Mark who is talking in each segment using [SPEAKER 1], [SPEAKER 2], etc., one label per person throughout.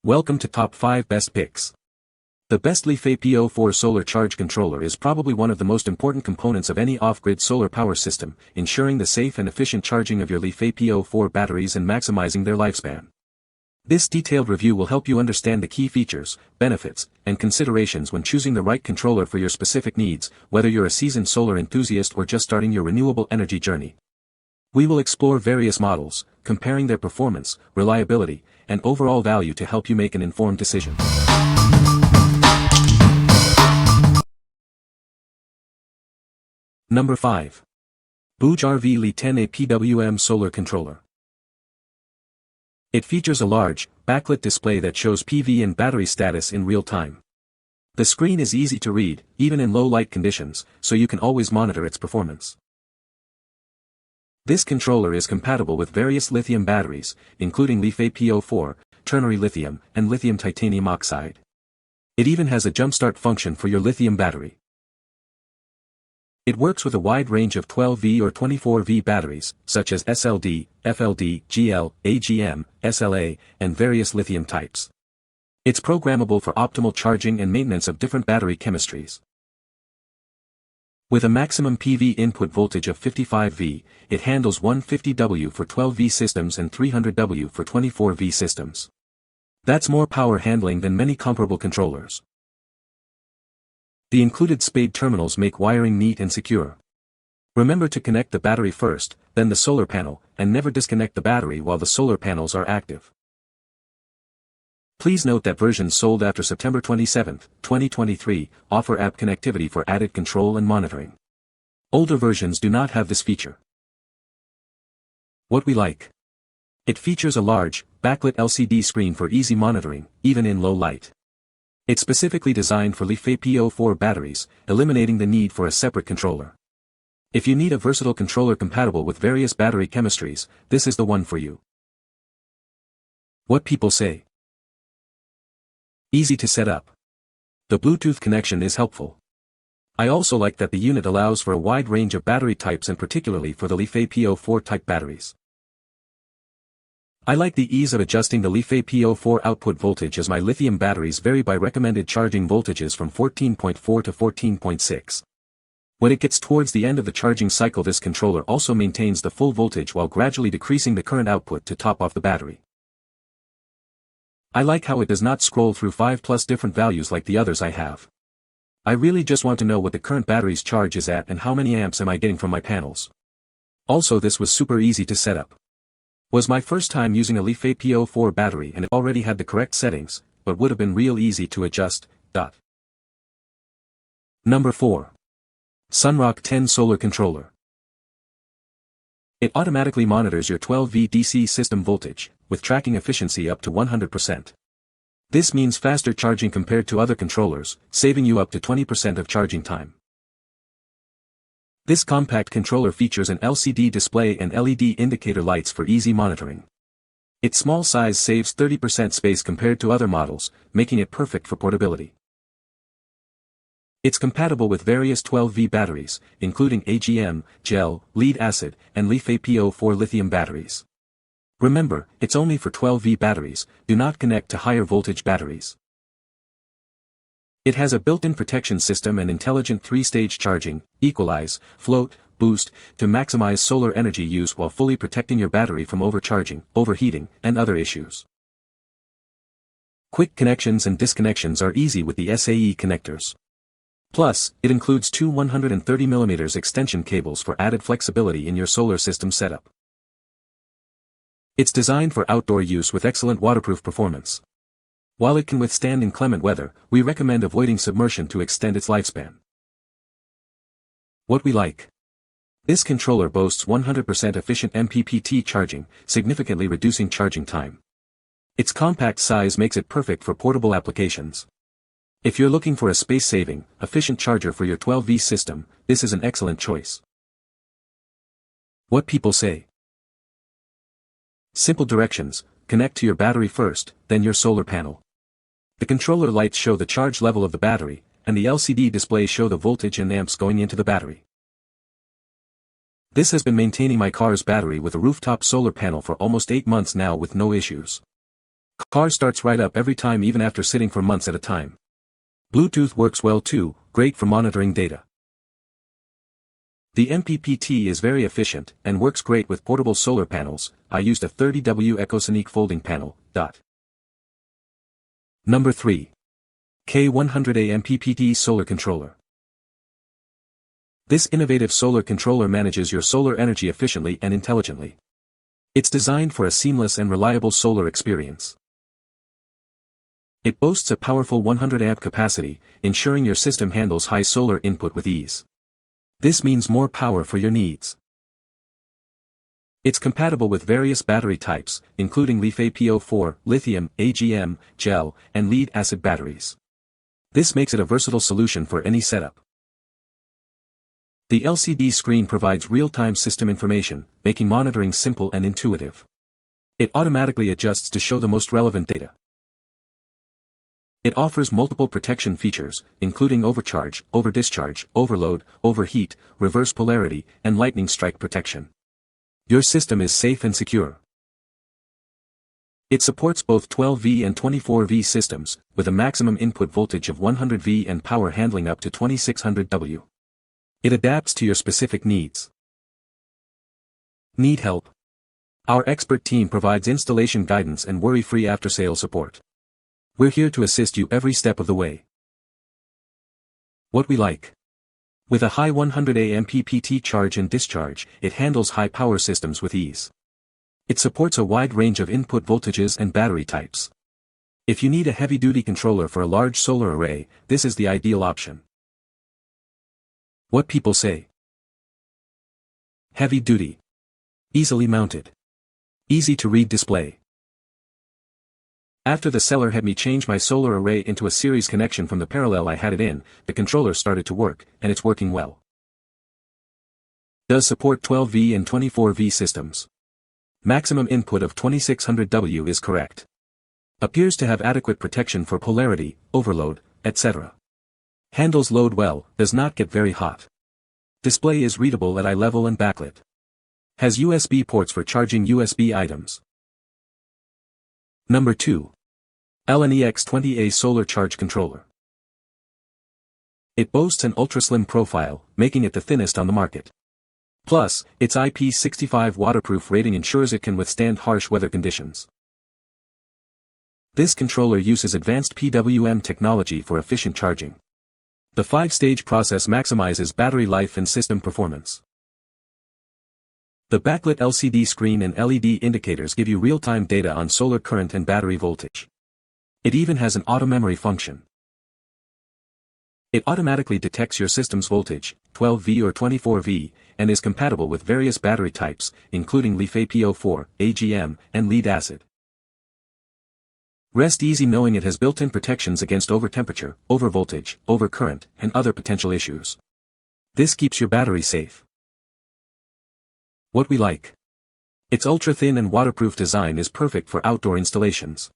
[SPEAKER 1] Welcome to Top 5 Best Picks. The best LiFePO4 Solar Charge Controller is probably one of the most important components of any off-grid solar power system, ensuring the safe and efficient charging of your LiFePO4 batteries and maximizing their lifespan. This detailed review will help you understand the key features, benefits, and considerations when choosing the right controller for your specific needs, whether you're a seasoned solar enthusiast or just starting your renewable energy journey. We will explore various models, comparing their performance, reliability, and overall value to help you make an informed decision. Number 5. BougeRV Li10A PWM Solar Controller. It features a large, backlit display that shows PV and battery status in real time. The screen is easy to read, even in low light conditions, so you can always monitor its performance. This controller is compatible with various lithium batteries, including LiFePO4, ternary lithium, and lithium titanium oxide. It even has a jumpstart function for your lithium battery. It works with a wide range of 12V or 24V batteries, such as SLD, FLD, GL, AGM, SLA, and various lithium types. It's programmable for optimal charging and maintenance of different battery chemistries. With a maximum PV input voltage of 55V, it handles 150W for 12V systems and 300W for 24V systems. That's more power handling than many comparable controllers. The included spade terminals make wiring neat and secure. Remember to connect the battery first, then the solar panel, and never disconnect the battery while the solar panels are active. Please note that versions sold after September 27, 2023, offer app connectivity for added control and monitoring. Older versions do not have this feature. What we like. It features a large, backlit LCD screen for easy monitoring, even in low light. It's specifically designed for LiFePO4 batteries, eliminating the need for a separate controller. If you need a versatile controller compatible with various battery chemistries, this is the one for you. What people say. Easy to set up. The Bluetooth connection is helpful. I also like that the unit allows for a wide range of battery types and particularly for the LiFePO4 type batteries. I like the ease of adjusting the LiFePO4 output voltage as my lithium batteries vary by recommended charging voltages from 14.4 to 14.6. When it gets towards the end of the charging cycle, this controller also maintains the full voltage while gradually decreasing the current output to top off the battery. I like how it does not scroll through 5+ different values like the others I have. I really just want to know what the current battery's charge is at and how many amps am I getting from my panels. Also, this was super easy to set up. Was my first time using a LiFePO4 battery and it already had the correct settings, but would have been real easy to adjust. Number 4. SunRock 10 Solar Controller. It automatically monitors your 12V DC system voltage, with tracking efficiency up to 100%. This means faster charging compared to other controllers, saving you up to 20% of charging time. This compact controller features an LCD display and LED indicator lights for easy monitoring. Its small size saves 30% space compared to other models, making it perfect for portability. It's compatible with various 12V batteries, including AGM, gel, lead acid, and LiFePO4 lithium batteries. Remember, it's only for 12V batteries, do not connect to higher voltage batteries. It has a built-in protection system and intelligent 3-stage charging, equalize, float, boost, to maximize solar energy use while fully protecting your battery from overcharging, overheating, and other issues. Quick connections and disconnections are easy with the SAE connectors. Plus, it includes two 130mm extension cables for added flexibility in your solar system setup. It's designed for outdoor use with excellent waterproof performance. While it can withstand inclement weather, we recommend avoiding submersion to extend its lifespan. What we like. This controller boasts 100% efficient MPPT charging, significantly reducing charging time. Its compact size makes it perfect for portable applications. If you're looking for a space-saving, efficient charger for your 12V system, this is an excellent choice. What people say. Simple directions: connect to your battery first, then your solar panel. The controller lights show the charge level of the battery, and the LCD displays show the voltage and amps going into the battery. This has been maintaining my car's battery with a rooftop solar panel for almost 8 months now with no issues. Car starts right up every time even after sitting for months at a time. Bluetooth works well too, great for monitoring data. The MPPT is very efficient and works great with portable solar panels. I used a 30W EcoSonic folding panel. Number 3. K100A MPPT Solar Controller. This innovative solar controller manages your solar energy efficiently and intelligently. It's designed for a seamless and reliable solar experience. It boasts a powerful 100 amp capacity, ensuring your system handles high solar input with ease. This means more power for your needs. It's compatible with various battery types, including LiFePO4, lithium, AGM, gel, and lead-acid batteries. This makes it a versatile solution for any setup. The LCD screen provides real-time system information, making monitoring simple and intuitive. It automatically adjusts to show the most relevant data. It offers multiple protection features, including overcharge, overdischarge, overload, overheat, reverse polarity, and lightning strike protection. Your system is safe and secure. It supports both 12V and 24V systems, with a maximum input voltage of 100V and power handling up to 2600W. It adapts to your specific needs. Need help? Our expert team provides installation guidance and worry-free after-sale support. We're here to assist you every step of the way. What we like. With a high 100A MPPT charge and discharge, it handles high-power systems with ease. It supports a wide range of input voltages and battery types. If you need a heavy-duty controller for a large solar array, this is the ideal option. What people say. Heavy-duty. Easily mounted. Easy-to-read display. After the seller had me change my solar array into a series connection from the parallel I had it in, the controller started to work, and it's working well. Does support 12V and 24V systems. Maximum input of 2600W is correct. Appears to have adequate protection for polarity, overload, etc. Handles load well, does not get very hot. Display is readable at eye level and backlit. Has USB ports for charging USB items. Number 2. LNEX 20A Solar Charge Controller. It boasts an ultra-slim profile, making it the thinnest on the market. Plus, its IP65 waterproof rating ensures it can withstand harsh weather conditions. This controller uses advanced PWM technology for efficient charging. The 5-stage process maximizes battery life and system performance. The backlit LCD screen and LED indicators give you real-time data on solar current and battery voltage. It even has an auto memory function. It automatically detects your system's voltage, 12V or 24V, and is compatible with various battery types, including LiFePO4, AGM, and lead-acid. Rest easy knowing it has built-in protections against overtemperature, overvoltage, overcurrent, and other potential issues. This keeps your battery safe. What we like. Its ultra-thin and waterproof design is perfect for outdoor installations.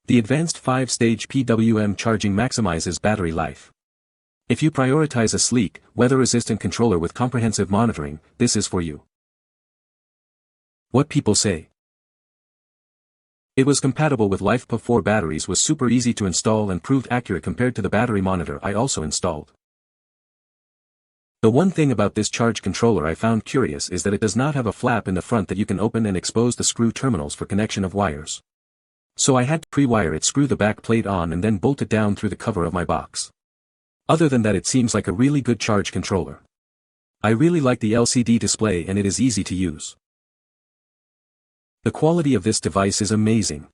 [SPEAKER 1] The advanced 5-stage PWM charging maximizes battery life. If you prioritize a sleek, weather-resistant controller with comprehensive monitoring, this is for you. What people say. It was compatible with LiFePO4 batteries, was super easy to install and proved accurate compared to the battery monitor I also installed. The one thing about this charge controller I found curious is that it does not have a flap in the front that you can open and expose the screw terminals for connection of wires. So I had to pre-wire it, screw the back plate on and then bolt it down through the cover of my box. Other than that, it seems like a really good charge controller. I really like the LCD display and it is easy to use. The quality of this device is amazing.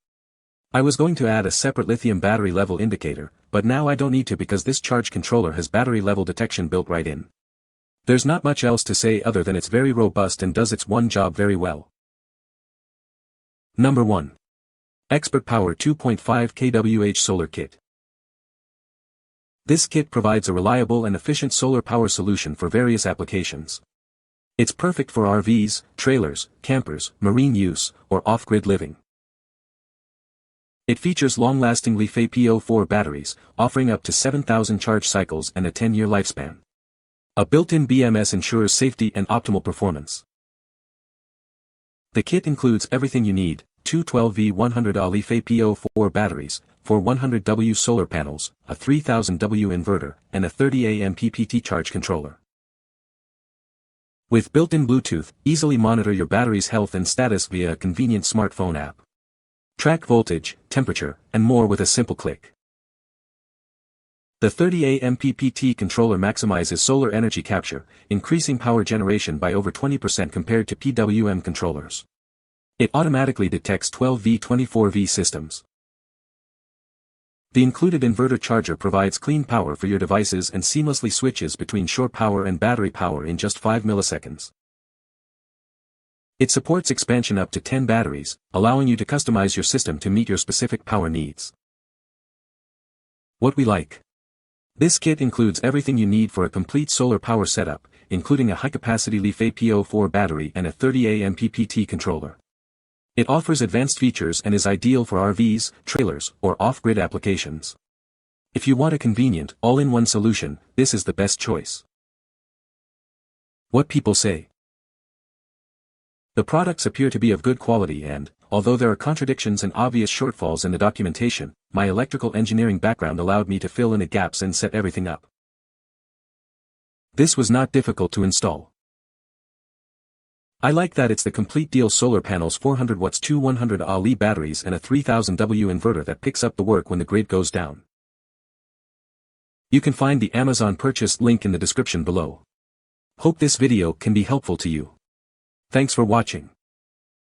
[SPEAKER 1] I was going to add a separate lithium battery level indicator, but now I don't need to because this charge controller has battery level detection built right in. There's not much else to say other than it's very robust and does its one job very well. Number 1. ExpertPower 2.5 kWh Solar Kit. This kit provides a reliable and efficient solar power solution for various applications. It's perfect for RVs, trailers, campers, marine use, or off-grid living. It features long-lasting LiFePO4 batteries, offering up to 7,000 charge cycles and a 10-year lifespan. A built-in BMS ensures safety and optimal performance. The kit includes everything you need: two 12V 100Ah LiFePO4 batteries, 4 100W solar panels, a 3000W inverter, and a 30A MPPT charge controller. With built-in Bluetooth, easily monitor your battery's health and status via a convenient smartphone app. Track voltage, temperature, and more with a simple click. The 30A MPPT controller maximizes solar energy capture, increasing power generation by over 20% compared to PWM controllers. It automatically detects 12V 24V systems. The included inverter charger provides clean power for your devices and seamlessly switches between shore power and battery power in just 5 milliseconds. It supports expansion up to 10 batteries, allowing you to customize your system to meet your specific power needs. What we like. This kit includes everything you need for a complete solar power setup, including a high-capacity LiFePO4 battery and a 30A MPPT controller. It offers advanced features and is ideal for RVs, trailers, or off-grid applications. If you want a convenient, all-in-one solution, this is the best choice. What people say. The products appear to be of good quality and, although there are contradictions and obvious shortfalls in the documentation, my electrical engineering background allowed me to fill in the gaps and set everything up. This was not difficult to install. I like that it's the complete deal: solar panels, 400 watts, two 100Ah Li batteries, and a 3000W inverter that picks up the work when the grid goes down. You can find the Amazon purchase link in the description below. Hope this video can be helpful to you. Thanks for watching.